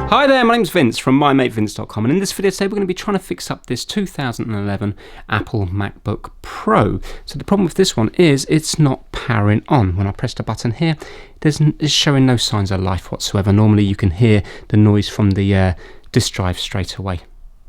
Hi there, my name's Vince from mymatevince.com, and in this video today we're going to be trying to fix up this 2011 Apple MacBook Pro. So the problem with this one is it's not powering on. When I press the button here, it's showing no signs of life whatsoever. Normally you can hear the noise from the disk drive straight away,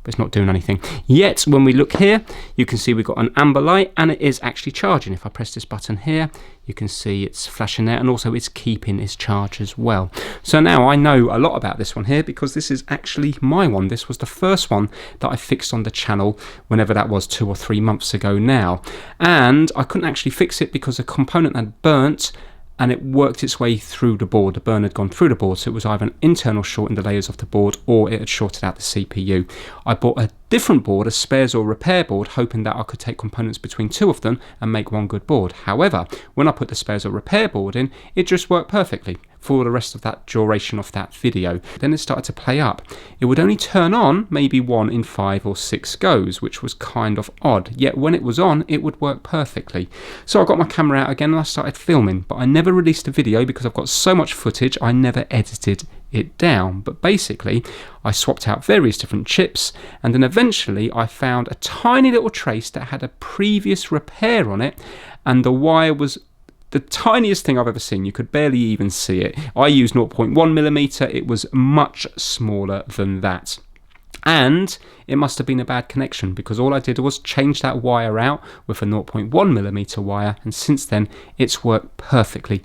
but it's not doing anything. Yet when we look here, you can see we've got an amber light and it is actually charging. If I press this button here, you can see it's flashing there, and also it's keeping its charge as well. So now I know a lot about this one here because this is actually my one. This was the first one that I fixed on the channel whenever that was, 2 or 3 months ago now. And I couldn't actually fix it because a component had burnt and it worked its way through the board. The burn had gone through the board, so it was either an internal short in the layers of the board or it had shorted out the CPU. I bought a different board, a spares or repair board, hoping that I could take components between two of them and make one good board. However, when I put the spares or repair board in, it just worked perfectly for the rest of that duration of that video. Then it started to play up. It would only turn on maybe 1 in 5 or 6 goes, which was kind of odd. Yet when it was on, it would work perfectly. So I got my camera out again and I started filming, but I never released a video because I've got so much footage, I never edited it down. But basically, I swapped out various different chips, and then eventually I found a tiny little trace that had a previous repair on it, and the wire was the tiniest thing I've ever seen. You could barely even see it. I used 0.1mm. It was much smaller than that. And it must have been a bad connection because all I did was change that wire out with a 0.1mm wire, and since then it's worked perfectly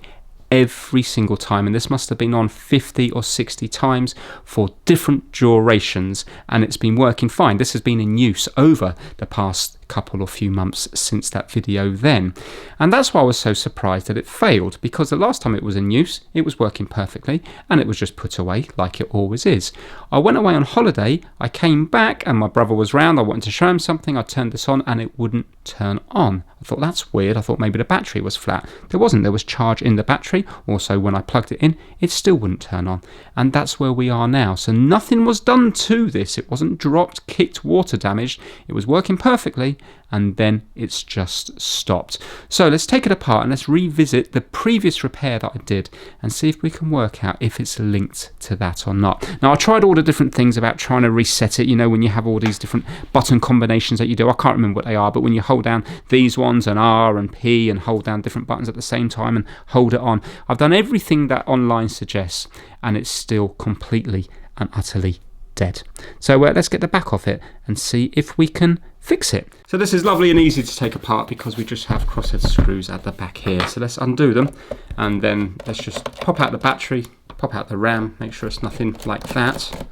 every single time. And this must have been on 50 or 60 times for different durations, and it's been working fine. This has been in use over the past couple or few months since that video then, and that's why I was so surprised that it failed, because the last time it was in use it was working perfectly and it was just put away like it always is. I went away on holiday, I came back and my brother was round. I wanted to show him something. I turned this on and it wouldn't turn on. I thought that's weird. I thought maybe the battery was flat. There wasn't. There was charge in the battery. Also, when I plugged it in, it still wouldn't turn on, and that's where we are now. So nothing was done to this. It wasn't dropped, kicked, water damaged. It was working perfectly, and then it's just stopped. So let's take it apart and let's revisit the previous repair that I did and see if we can work out if it's linked to that or not. Now, I tried all the different things about trying to reset it. You know, when you have all these different button combinations that you do, I can't remember what they are, but when you hold down these ones and R and P and hold down different buttons at the same time and hold it on, I've done everything that online suggests, and it's still completely and utterly dead. So let's get the back off it and see if we can fix it. So this is lovely and easy to take apart because we just have crosshead screws at the back here. So let's undo them, and then let's just pop out the battery, pop out the RAM, make sure it's nothing like that,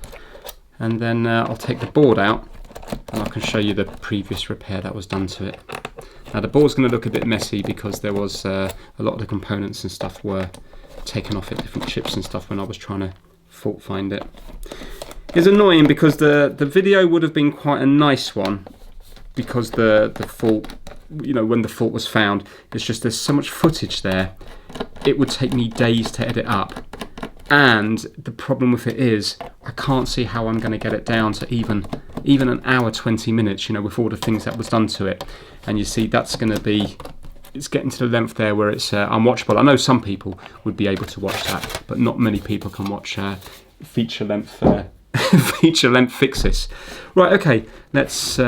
and then I'll take the board out and I can show you the previous repair that was done to it. Now the board's going to look a bit messy because there was a lot of the components and stuff were taken off at different chips and stuff when I was trying to fault find it. It's annoying because the video would have been quite a nice one, because the fault, you know, when the fault was found, it's just there's so much footage there, it would take me days to edit up. And the problem with it is I can't see how I'm going to get it down to even an hour 20 minutes, you know, with all the things that was done to it. And you see that's going to be, it's getting to the length there where it's unwatchable. I know some people would be able to watch that, but not many people can watch feature length fixes. Right, okay, let's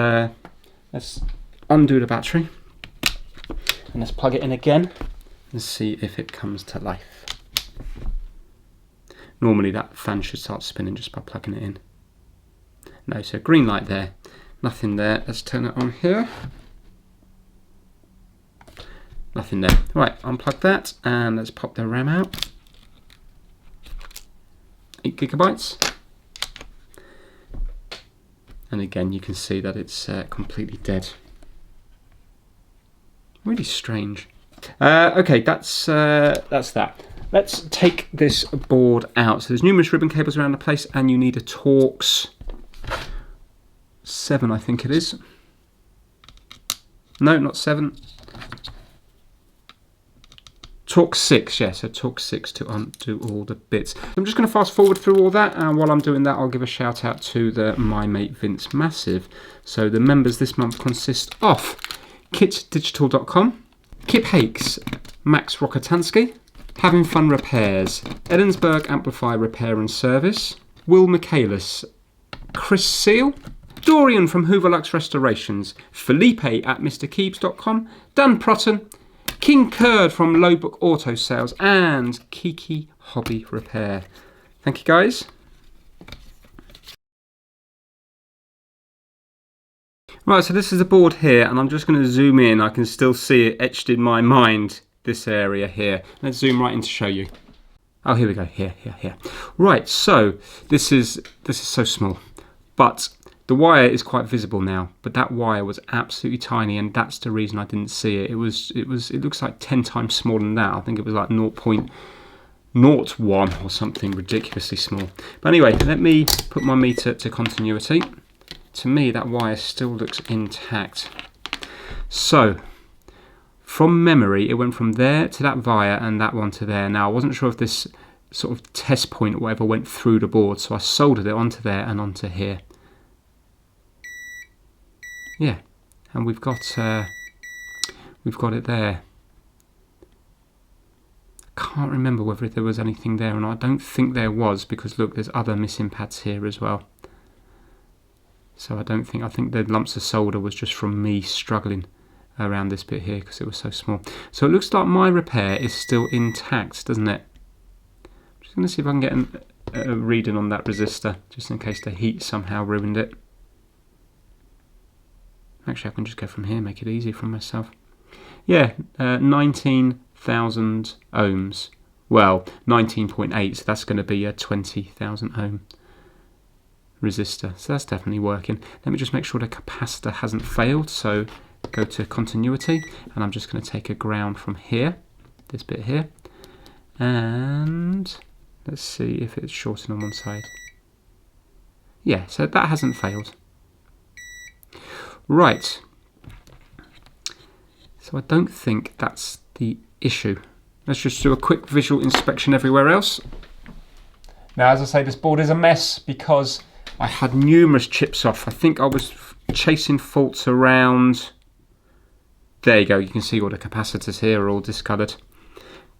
undo the battery and let's plug it in again and see if it comes to life. Normally that fan should start spinning just by plugging it in. No, so green light there, nothing there. Let's turn it on here. Nothing there. Right, unplug that and let's pop the RAM out. 8 GB. And again, you can see that it's completely dead. Really strange. Okay, that's that. Let's take this board out. So there's numerous ribbon cables around the place, and you need a Torx 7, I think it is. No, not 7. Torx 6, yes, so Torx 6 to undo all the bits. I'm just going to fast forward through all that, and while I'm doing that, I'll give a shout out to the My Mate Vince Massive. So the members this month consist of kitdigital.com, Kip Hakes, Max Rokotansky, Having Fun Repairs, Edensburg Amplifier Repair and Service, Will Michaelis, Chris Seal, Dorian from Hooverlux Restorations, Felipe at MrKeebs.com, Dan Protton, King Kurd from Lowbook Auto Sales, and Kiki Hobby Repair. Thank you guys. Right, so this is the board here, and I'm just going to zoom in. I can still see it etched in my mind, this area here. Let's zoom right in to show you. Oh, here we go. Here. Right, so this is so small, but the wire is quite visible now. But that wire was absolutely tiny, and that's the reason I didn't see it. It looks like 10 times smaller than that. I think it was like 0.01 or something ridiculously small. But anyway, let me put my meter to continuity. To me, that wire still looks intact. So, from memory, it went from there to that wire and that one to there. Now, I wasn't sure if this sort of test point or whatever went through the board, so I soldered it onto there and onto here. Yeah, and we've got it there. Can't remember whether there was anything there or not. I don't think there was, because look, there's other missing pads here as well. So I think the lumps of solder was just from me struggling around this bit here because it was so small. So it looks like my repair is still intact, doesn't it? I'm just going to see if I can get a reading on that resistor, just in case the heat somehow ruined it. Actually, I can just go from here, make it easy for myself. Yeah, 19,000 ohms. Well, 19.8, so that's going to be a 20,000 ohm resistor. So that's definitely working. Let me just make sure the capacitor hasn't failed. So go to continuity, and I'm just going to take a ground from here, this bit here, and let's see if it's shorting on one side. Yeah, so that hasn't failed. Right. So I don't think that's the issue. Let's just do a quick visual inspection everywhere else. Now, as I say, this board is a mess because I had numerous chips off. I think I was chasing faults around. There you go. You can see all the capacitors here are all discoloured.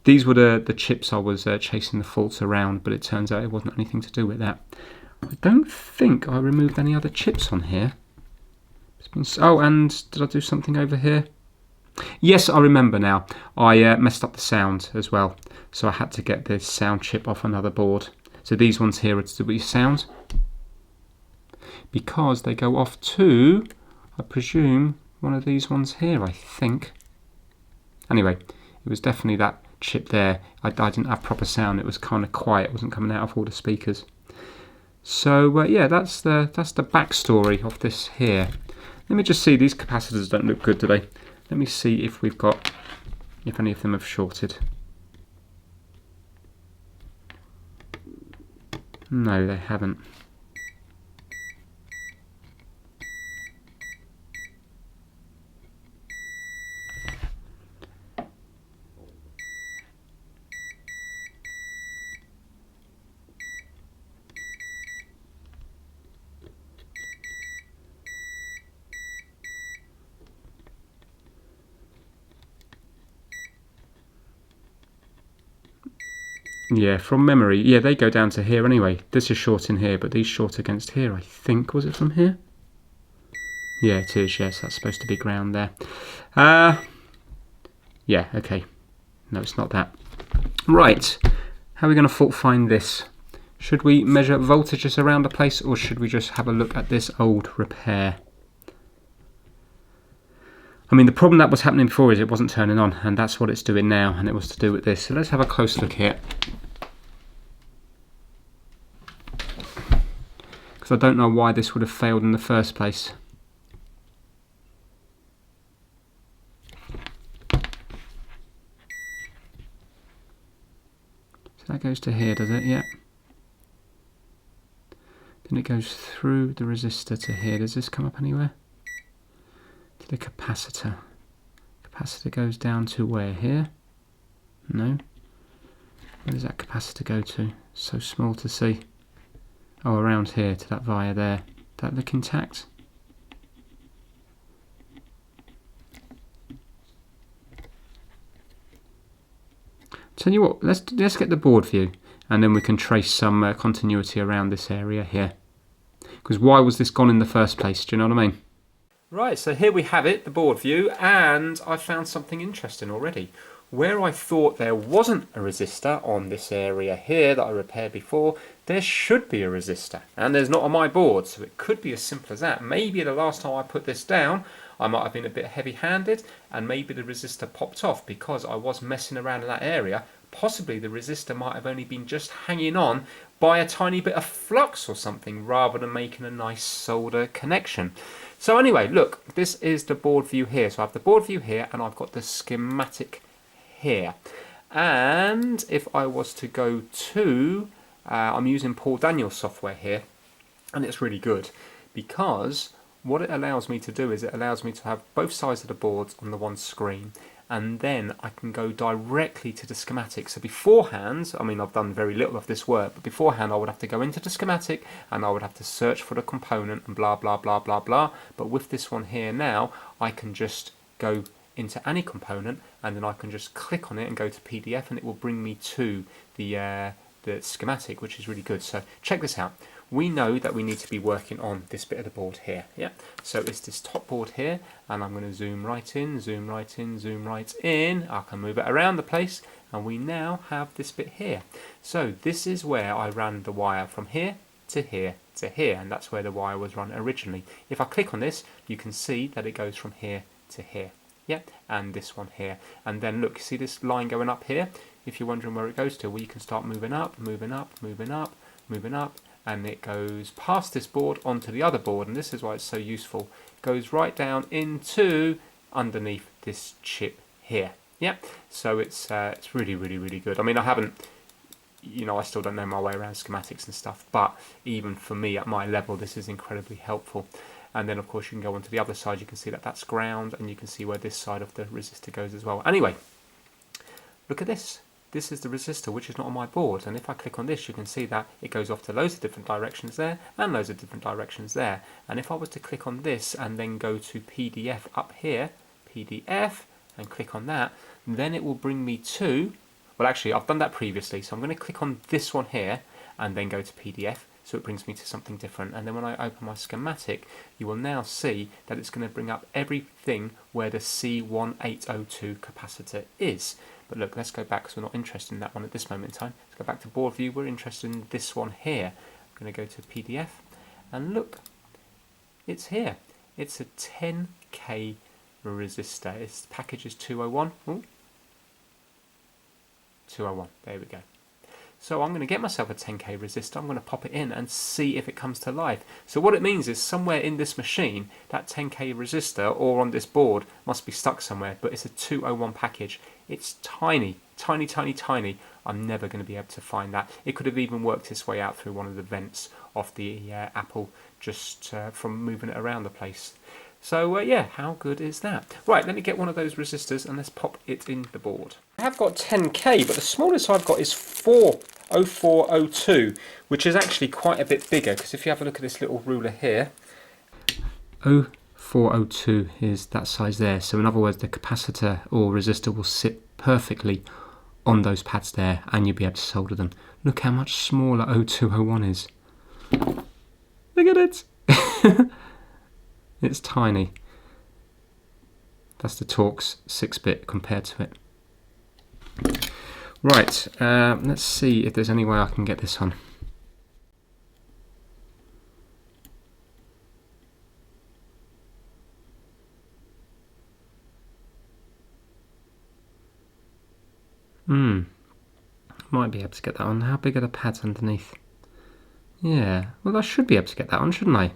These were the chips I was chasing the faults around, but it turns out it wasn't anything to do with that. I don't think I removed any other chips on here. Oh, and did I do something over here? Yes, I remember now. I messed up the sound as well. So I had to get this sound chip off another board. So these ones here are to do with sound, because they go off to, I presume, one of these ones here, I think. Anyway, it was definitely that chip there. I didn't have proper sound. It was kind of quiet. It wasn't coming out of all the speakers. So yeah, that's the backstory of this here. Let me just see. These capacitors don't look good, do they? Let me see if if any of them have shorted. No, they haven't. Yeah, from memory, yeah, they go down to here anyway. This is short in here, but these short against here, I think. Was it from here? Yeah, it is, yes, that's supposed to be ground there. Yeah, okay. No, it's not that. Right, how are we going to fault find this? Should we measure voltages around the place, or should we just have a look at this old repair? I mean, the problem that was happening before is it wasn't turning on, and that's what it's doing now, and it was to do with this. So let's have a close look here. Because I don't know why this would have failed in the first place. So that goes to here, does it? Yeah. Then it goes through the resistor to here. Does this come up anywhere? To the capacitor. Capacitor goes down to where? Here? No. Where does that capacitor go to? So small to see. Oh, around here to that wire there. That look intact? Tell you what, let's get the board view, and then we can trace some continuity around this area here. Because why was this gone in the first place? Do you know what I mean? Right, so here we have it, the board view, and I found something interesting already. Where I thought there wasn't a resistor on this area here that I repaired before, there should be a resistor, and there's not on my board, so it could be as simple as that. Maybe the last time I put this down, I might have been a bit heavy-handed, and maybe the resistor popped off because I was messing around in that area. Possibly the resistor might have only been just hanging on by a tiny bit of flux or something, rather than making a nice solder connection. So anyway, look, this is the board view here. So I have the board view here, and I've got the schematic here. And if I was to go to, I'm using Paul Daniels software here, and it's really good because what it allows me to do is it allows me to have both sides of the boards on the one screen, and then I can go directly to the schematic. So beforehand, I mean, I've done very little of this work, but beforehand I would have to go into the schematic and I would have to search for the component and blah blah blah blah blah. But with this one here now, I can just go into any component, and then I can just click on it and go to PDF, and it will bring me to the schematic, which is really good. So check this out. We know that we need to be working on this bit of the board here. Yeah. So it's this top board here, and I'm going to zoom right in, zoom right in, zoom right in. I can move it around the place, and we now have this bit here. So this is where I ran the wire from here to here to here, and that's where the wire was run originally. If I click on this, you can see that it goes from here to here. Yeah, and this one here. And then look, see this line going up here? If you're wondering where it goes to, well, you can start moving up, moving up, moving up, moving up, and it goes past this board onto the other board, and this is why it's so useful. It goes right down into underneath this chip here. Yeah, so it's really, really, really good. I mean, I haven't, you know, I still don't know my way around schematics and stuff, but even for me at my level, this is incredibly helpful. And then, of course, you can go on to the other side. You can see that that's ground, and you can see where this side of the resistor goes as well. Anyway, look at this. This is the resistor, which is not on my board. And if I click on this, you can see that it goes off to loads of different directions there and loads of different directions there. And if I was to click on this and then go to PDF up here, PDF, and click on that, then it will bring me to, well, actually, I've done that previously. So I'm going to click on this one here and then go to PDF. So it brings me to something different, and then when I open my schematic, you will now see that it's going to bring up everything where the C1802 capacitor is. But look, let's go back because we're not interested in that one at this moment in time. Let's go back to board view. We're interested in this one here. I'm going to go to PDF, and look, it's here. It's a 10K resistor. Its package is 201. Ooh. 201. There we go. So I'm going to get myself a 10K resistor, I'm going to pop it in and see if it comes to life. So what it means is somewhere in this machine, that 10K resistor or on this board must be stuck somewhere, but it's a 201 package. It's tiny, tiny, tiny, tiny. I'm never going to be able to find that. It could have even worked its way out through one of the vents of the Apple just from moving it around the place. So yeah, how good is that? Right, let me get one of those resistors and let's pop it in the board. I have got 10K, but the smallest I've got is 0402, which is actually quite a bit bigger, because if you have a look at this little ruler here, 0402 is that size there. So in other words, the capacitor or resistor will sit perfectly on those pads there, and you'll be able to solder them. Look how much smaller 0201 is. Look at it! It's tiny. That's the Torx 6-bit compared to it. Right, let's see if there's any way I can get this on. Might be able to get that on. How big are the pads underneath? Yeah, well, I should be able to get that on, shouldn't I?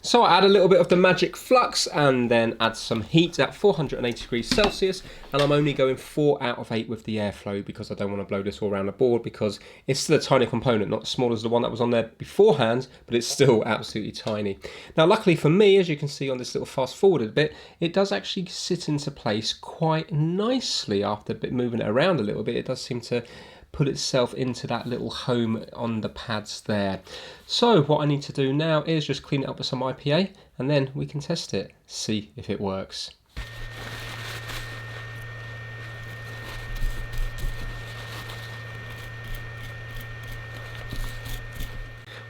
So I add a little bit of the magic flux and then add some heat at 480 degrees Celsius, and I'm only going 4 out of 8 with the airflow because I don't want to blow this all around the board, because it's still a tiny component, not as small as the one that was on there beforehand, but it's still absolutely tiny. Now luckily for me, as you can see on this little fast forwarded bit, it does actually sit into place quite nicely after moving it around a little bit. It does seem to put itself into that little home on the pads there. So what I need to do now is just clean it up with some IPA, and then we can test it, see if it works.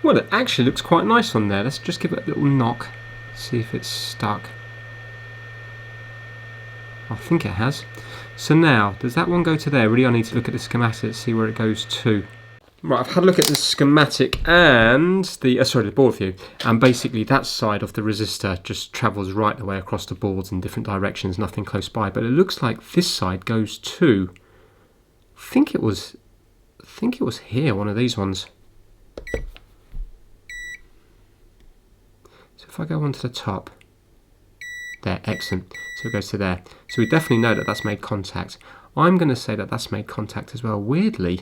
Well, it actually looks quite nice on there. Let's just give it a little knock, see if it's stuck. I think it has. So now, does that one go to there? Really, I need to look at the schematic, see where it goes to. Right, I've had a look at the schematic and the board view, and basically that side of the resistor just travels right the way across the boards in different directions, nothing close by. But it looks like this side goes to, I think it was here, one of these ones. So if I go onto the top, there, excellent. So it goes to there. So we definitely know that that's made contact. I'm going to say that that's made contact as well. Weirdly,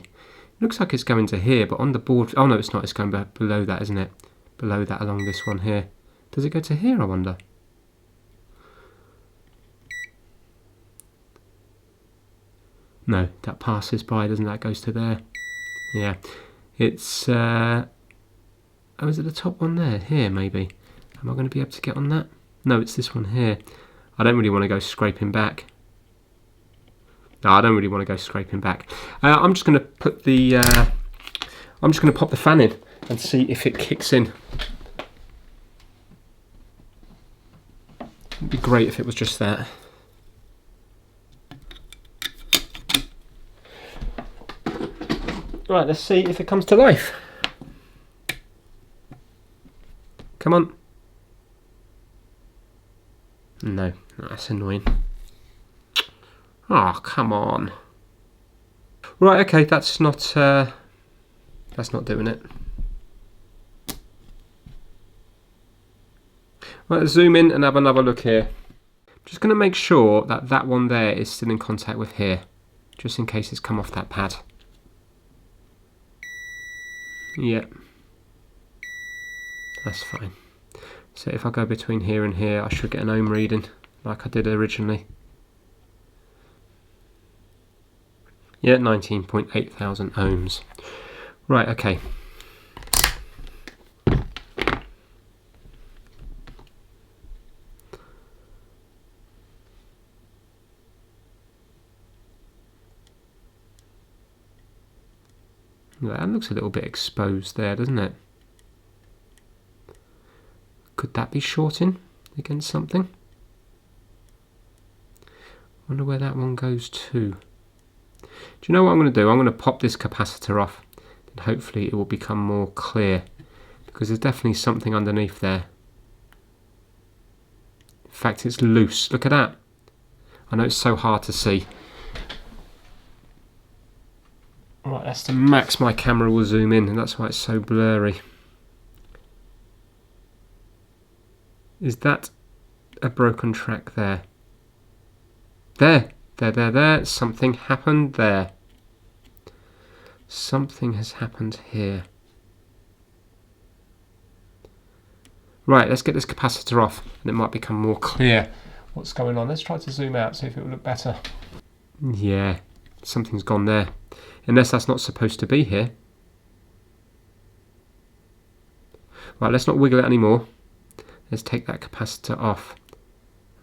looks like it's going to here, but on the board, oh no, it's not. It's going below that, isn't it? Below that, along this one here. Does it go to here, I wonder? No, that passes by, doesn't that? Goes to there. Yeah, it's oh, is it the top one there? Here, maybe. Am I going to be able to get on that? No, it's this one here. I don't really want to go scraping back. No, I don't really want to go scraping back. I'm just going to put the I'm just going to pop the fan in and see if it kicks in. It'd be great if it was just that. Right, let's see if it comes to life. Come on. No, that's annoying. Oh, come on. Right, okay, that's not doing it. Right, let's zoom in and have another look here. Just going to make sure that that one there is still in contact with here, just in case it's come off that pad. Yep. That's fine. So if I go between here and here, I should get an ohm reading, like I did originally. Yeah, 19.8 thousand ohms. Right, okay. That looks a little bit exposed there, doesn't it? Could that be shorting against something? Wonder where that one goes to. Do you know what I'm going to do? I'm going to pop this capacitor off and hopefully it will become more clear, because there's definitely something underneath there. In fact, it's loose. Look at that. I know it's so hard to see. Right, that's the max my camera will zoom in, and that's why it's so blurry. Is that a broken track there? There. Something happened there. Something has happened here. Right, let's get this capacitor off and it might become more clear what's going on. Let's try to zoom out, see if it will look better. Yeah, something's gone there. Unless that's not supposed to be here. Right, let's not wiggle it anymore. Let's take that capacitor off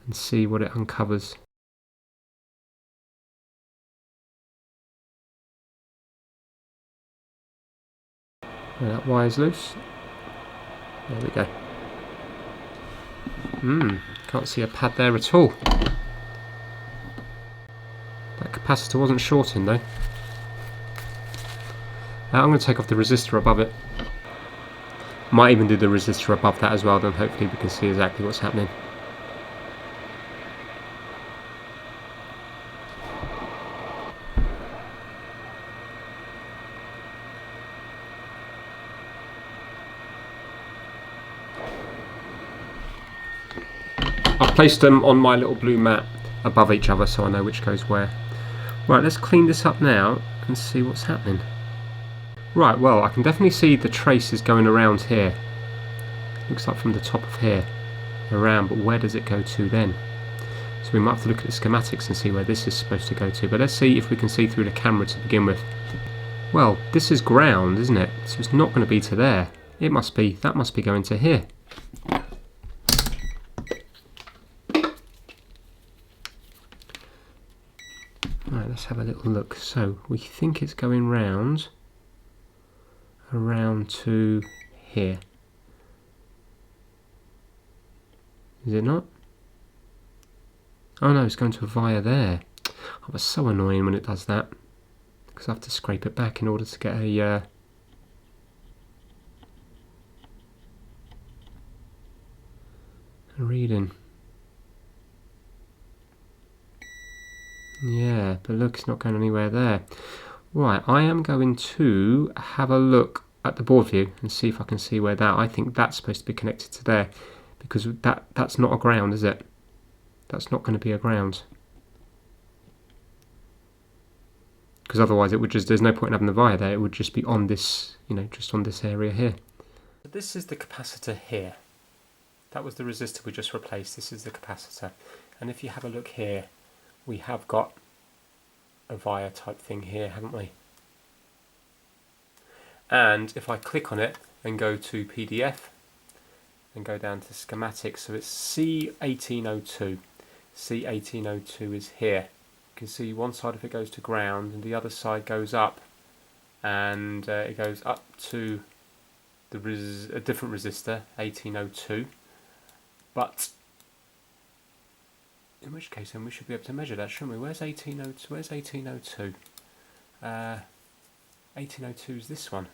and see what it uncovers. And that wire's loose. There we go. Can't see a pad there at all. That capacitor wasn't shorting though. I'm going to take off the resistor above it. Might even do the resistor above that as well, then hopefully we can see exactly what's happening. I've placed them on my little blue mat above each other so I know which goes where. Right, let's clean this up now and see what's happening. Right, well, I can definitely see the traces going around here. Looks like from the top of here around, but where does it go to then? So we might have to look at the schematics and see where this is supposed to go to, but let's see if we can see through the camera to begin with. Well, this is ground, isn't it? So it's not going to be to there. It must be, that must be going to here. Right, let's have a little look. So we think it's going round around to here. Is it not? Oh no, it's going to a via there. Oh, that's so annoying when it does that, because I have to scrape it back in order to get a reading. Yeah, but look, it's not going anywhere there. Right, I am going to have a look at the board view and see if I can see where that, I think that's supposed to be connected to there, because that's not a ground, is it? That's not going to be a ground. Because otherwise it would just, there's no point in having the via there, it would just be on this, you know, just on this area here. So this is the capacitor here. That was the resistor we just replaced, this is the capacitor. And if you have a look here, we have got a via type thing here, haven't we? And if I click on it and go to PDF and go down to schematics, so it's C1802. C1802 is here. You can see one side of it goes to ground and the other side goes up, and it goes up to a different resistor, 1802. But in which case then we should be able to measure that, shouldn't we? Where's 1802? Where's 1802? 1802 is this one.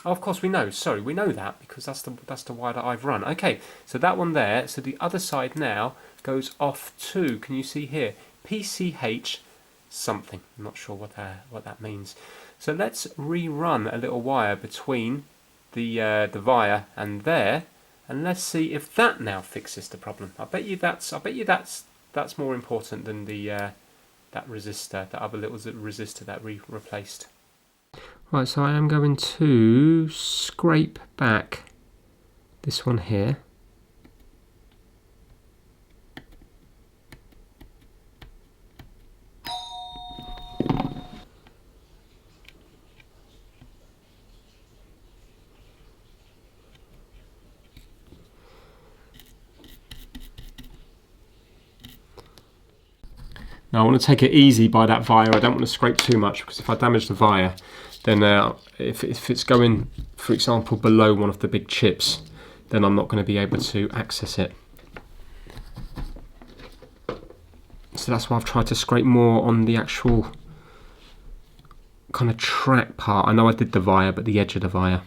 Oh, of course we know. Sorry, we know that because that's the wire that I've run. Okay, so that one there. So the other side now goes off to. Can you see here? PCH something. I'm not sure what that means. So let's rerun a little wire between the via and there, and let's see if that now fixes the problem. I bet you that's more important than the that resistor, that other little resistor that we replaced. Right, so I am going to scrape back this one here. Now I want to take it easy by that via. I don't want to scrape too much, because if I damage the via, then if it's going, for example, below one of the big chips, then I'm not going to be able to access it. So that's why I've tried to scrape more on the actual kind of track part. I know I did the via, but the edge of the via.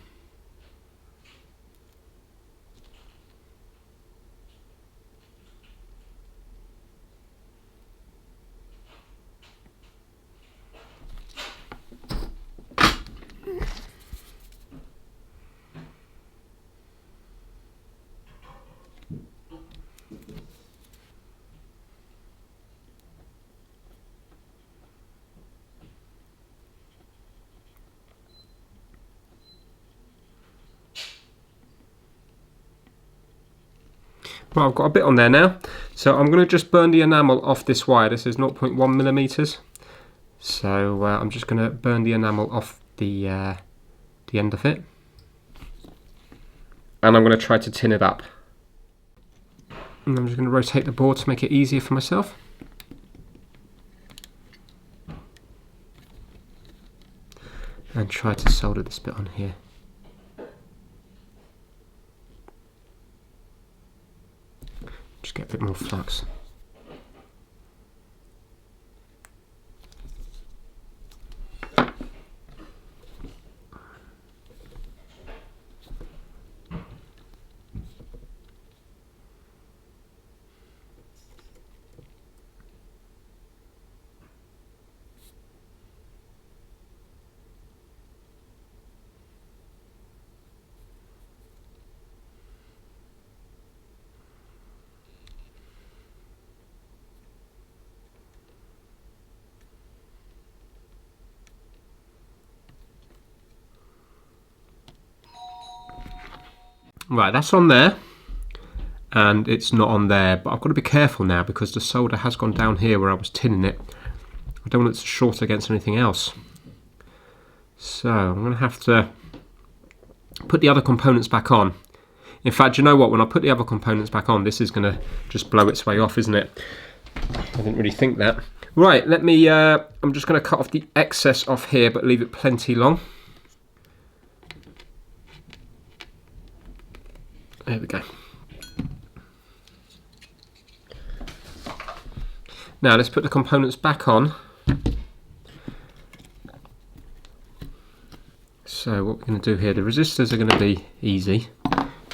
Right, I've got a bit on there now, so I'm going to just burn the enamel off this wire. This is 0.1 millimeters, so I'm just going to burn the enamel off the end of it, and I'm going to try to tin it up. And I'm just going to rotate the board to make it easier for myself. And try to solder this bit on here. Just get a bit more flux. Right, that's on there, and it's not on there, but I've got to be careful now because the solder has gone down here where I was tinning it. I don't want it to short against anything else. So I'm going to have to put the other components back on. In fact, you know what, when I put the other components back on, this is going to just blow its way off, isn't it? I didn't really think that. Right, let me, I'm just going to cut off the excess off here, but leave it plenty long. There we go. Now let's put the components back on. So what we're going to do here, the resistors are going to be easy.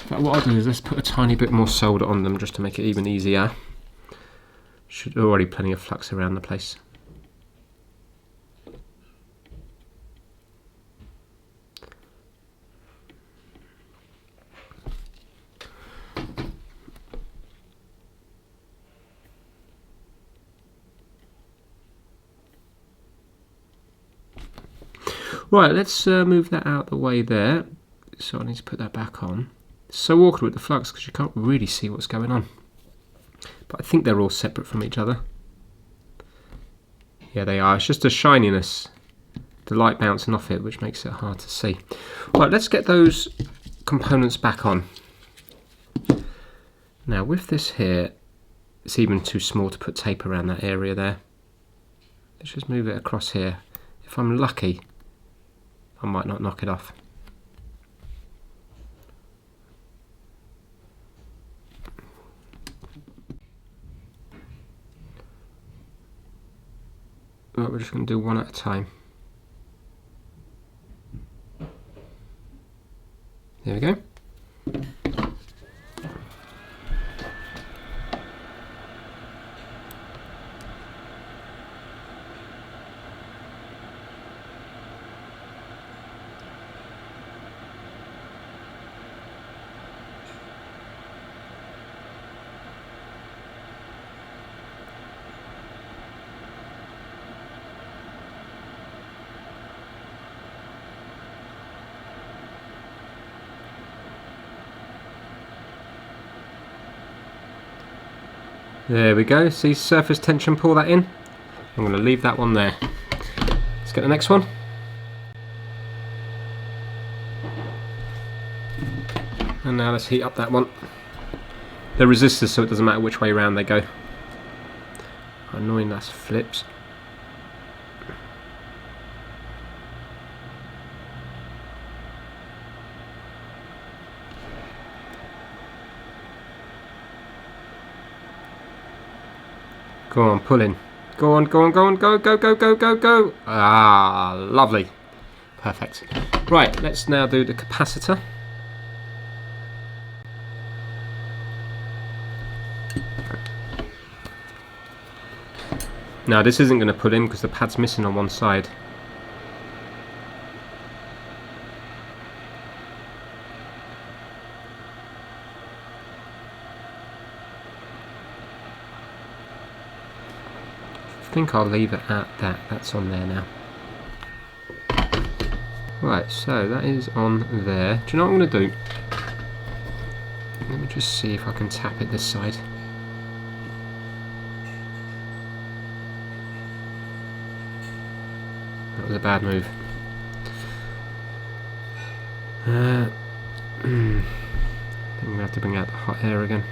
But what I'll do is let's put a tiny bit more solder on them just to make it even easier. Should already plenty of flux around the place. Right, let's move that out the way there. So I need to put that back on. It's so awkward with the flux because you can't really see what's going on. But I think they're all separate from each other. Yeah, they are. It's just a shininess, the light bouncing off it, which makes it hard to see. Right, let's get those components back on. Now with this here, it's even too small to put tape around that area there. Let's just move it across here. If I'm lucky, I might not knock it off. Right, we're just going to do one at a time. There we go. There we go, see surface tension, pull that in. I'm going to leave that one there. Let's get the next one. And now let's heat up that one. They're resistors, so it doesn't matter which way around they go. Annoying, that's flips. Go on, pull in. Go on, go on, go on, go, go, go, go, go, go. Ah, lovely. Perfect. Right, let's now do the capacitor. Now this isn't going to pull in because the pad's missing on one side. I think I'll leave it at that. That's on there now. Right, so that is on there. Do you know what I'm going to do? Let me just see if I can tap it this side. That was a bad move. I think I'm going to have to bring out the hot air again.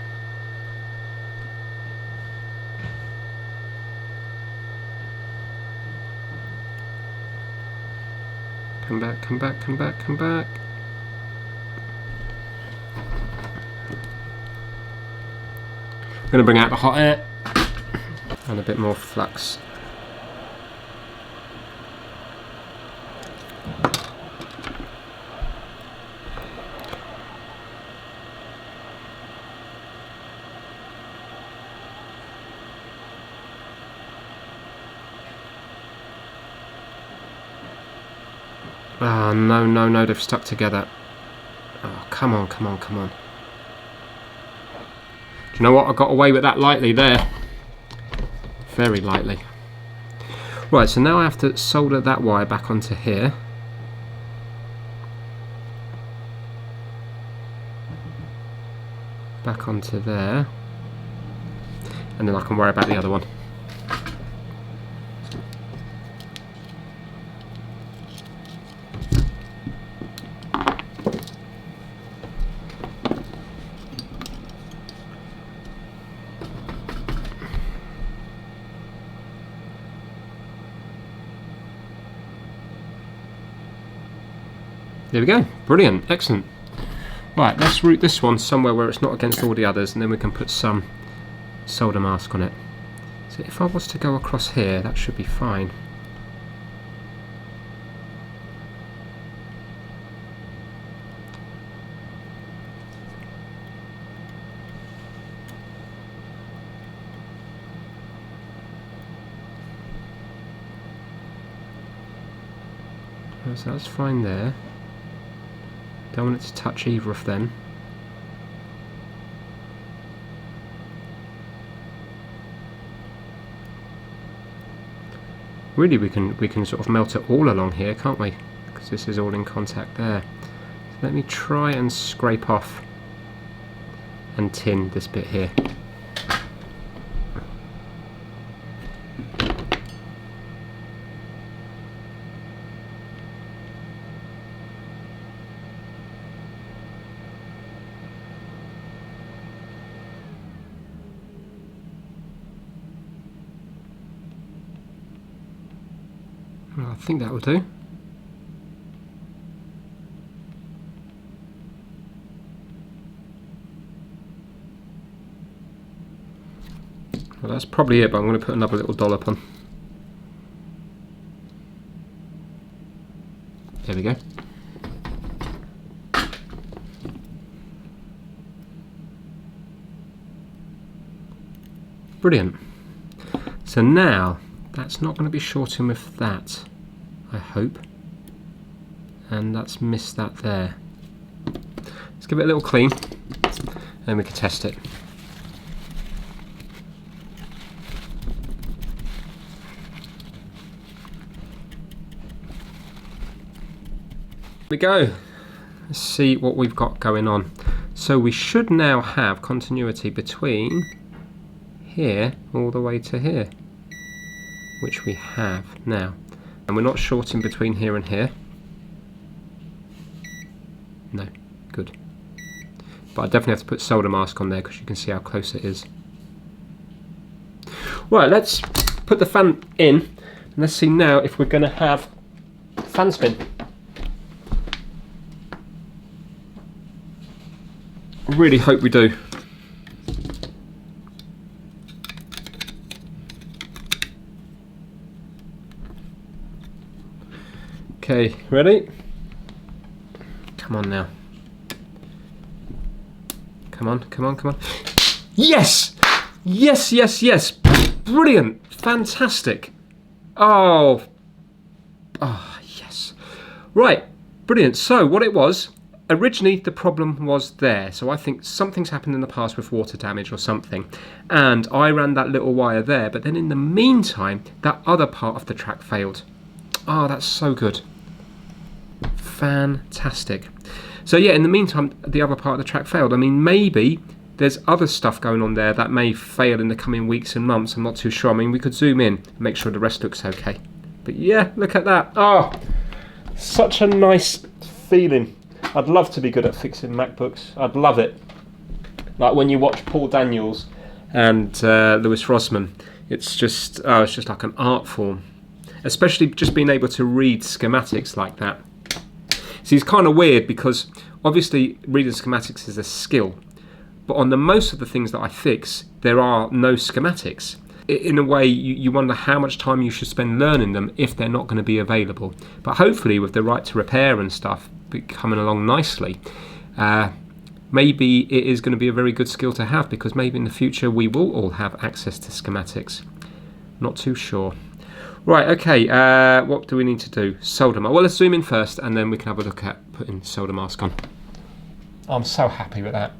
Come back, come back, come back, come back. I'm going to bring out the hot air and a bit more flux. Oh, no, no, no, they've stuck together. Oh, come on, come on, come on. Do you know what? I got away with that lightly there. Very lightly. Right, so now I have to solder that wire back onto here. Back onto there. And then I can worry about the other one. There we go, brilliant, excellent. Right, let's route this one somewhere where it's not against all the others, and then we can put some solder mask on it. So if I was to go across here, that should be fine. So that's fine there. Don't want it to touch either of them. Really, we can sort of melt it all along here, can't we? Because this is all in contact there. So let me try and scrape off and tin this bit here. Well, I think that will do. Well, that's probably it, but I'm going to put another little dollop on. There we go. Brilliant. So now, that's not going to be shorting with that, I hope. And that's missed that there. Let's give it a little clean, and we can test it. Here we go. Let's see what we've got going on. So we should now have continuity between here all the way to here, which we have now. And we're not shorting between here and here. No, good. But I definitely have to put solder mask on there because you can see how close it is. Right, let's put the fan in, and let's see now if we're going to have fan spin. I really hope we do. Okay, ready? Come on now. Come on, come on, come on. Yes! Yes, yes, yes! Brilliant! Fantastic! Oh! Oh, yes. Right, brilliant. So, what it was, originally the problem was there. So I think something's happened in the past with water damage or something. And I ran that little wire there, but then in the meantime, that other part of the track failed. Oh, that's so good. Fantastic. So yeah, in the meantime, the other part of the track failed. I mean, maybe there's other stuff going on there that may fail in the coming weeks and months. I'm not too sure. I mean, we could zoom in and make sure the rest looks okay. But yeah, look at that. Oh, such a nice feeling. I'd love to be good at fixing MacBooks. I'd love it. Like when you watch Paul Daniels and Lewis Rossman, it's just like an art form. Especially just being able to read schematics like that. See, it's kind of weird because obviously reading schematics is a skill, but on the most of the things that I fix, there are no schematics. In a way, you wonder how much time you should spend learning them if they're not going to be available. But hopefully with the right to repair and stuff coming along nicely, maybe it is going to be a very good skill to have, because maybe in the future we will all have access to schematics. Not too sure. Right, okay, what do we need to do? Solder mask. Well, let's zoom in first and then we can have a look at putting solder mask on. I'm so happy with that.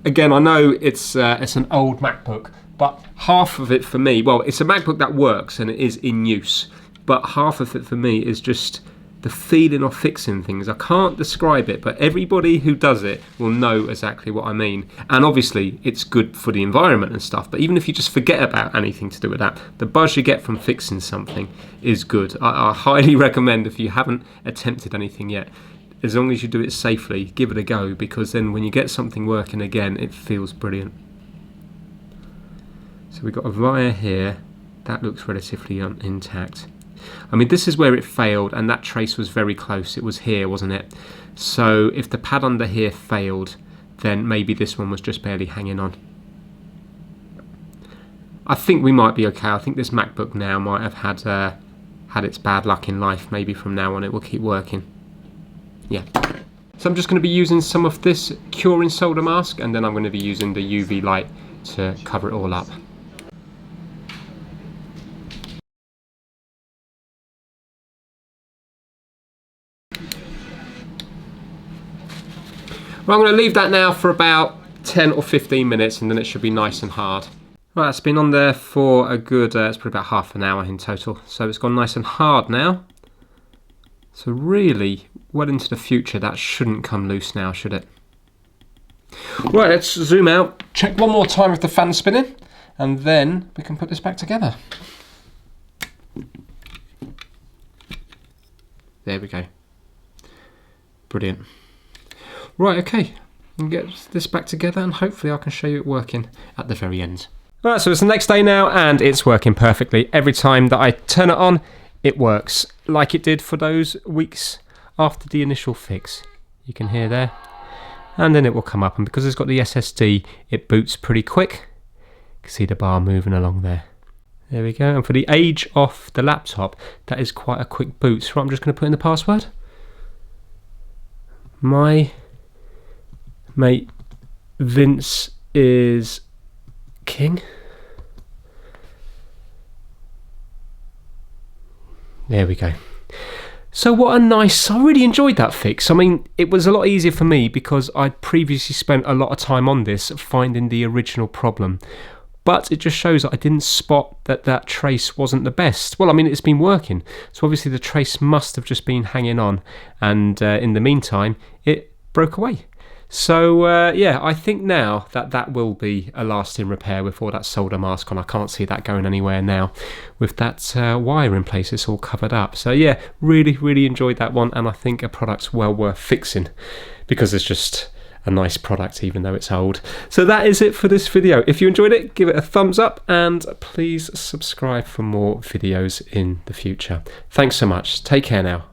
Again, I know it's an old MacBook, but half of it for me, well, it's a MacBook that works and it is in use, but half of it for me is just the feeling of fixing things. I can't describe it, but everybody who does it will know exactly what I mean. And obviously, it's good for the environment and stuff, but even if you just forget about anything to do with that, the buzz you get from fixing something is good. I highly recommend, if you haven't attempted anything yet, as long as you do it safely, give it a go, because then when you get something working again, it feels brilliant. So we've got a wire here. That looks relatively intact. I mean, this is where it failed, and that trace was very close. It was here, wasn't it? So if the pad under here failed, then maybe this one was just barely hanging on. I think we might be okay. I think this MacBook now might have had its bad luck in life. Maybe from now on it will keep working. Yeah. So I'm just going to be using some of this curing solder mask, and then I'm going to be using the UV light to cover it all up. Well, I'm going to leave that now for about 10 or 15 minutes, and then it should be nice and hard. Right, it's been on there for a good, it's probably about half an hour in total. So it's gone nice and hard now. So really, well into the future, that shouldn't come loose now, should it? Right, let's zoom out, check one more time with the fan spinning, and then we can put this back together. There we go. Brilliant. Right, okay, and get this back together, and hopefully I can show you it working at the very end. Right, so it's the next day now, and it's working perfectly. Every time that I turn it on, it works like it did for those weeks after the initial fix. You can hear there, and then it will come up, and because it's got the SSD, it boots pretty quick. You can see the bar moving along there. There we go, and for the age of the laptop, that is quite a quick boot. So I'm just going to put in the password. My mate Vince is king. There we go. So what a nice, I really enjoyed that fix. I mean, it was a lot easier for me because I'd previously spent a lot of time on this finding the original problem. But it just shows that I didn't spot that that trace wasn't the best. Well, I mean, it's been working. So obviously the trace must have just been hanging on. And in the meantime, it broke away. So yeah, I think now that that will be a lasting repair with all that solder mask on. I can't see that going anywhere now. With that wire in place, it's all covered up. So yeah, really enjoyed that one, and I think a product's well worth fixing because it's just a nice product even though it's old. So that is it for this video. If you enjoyed it, give it a thumbs up, and please subscribe for more videos in the future. Thanks so much. Take care now.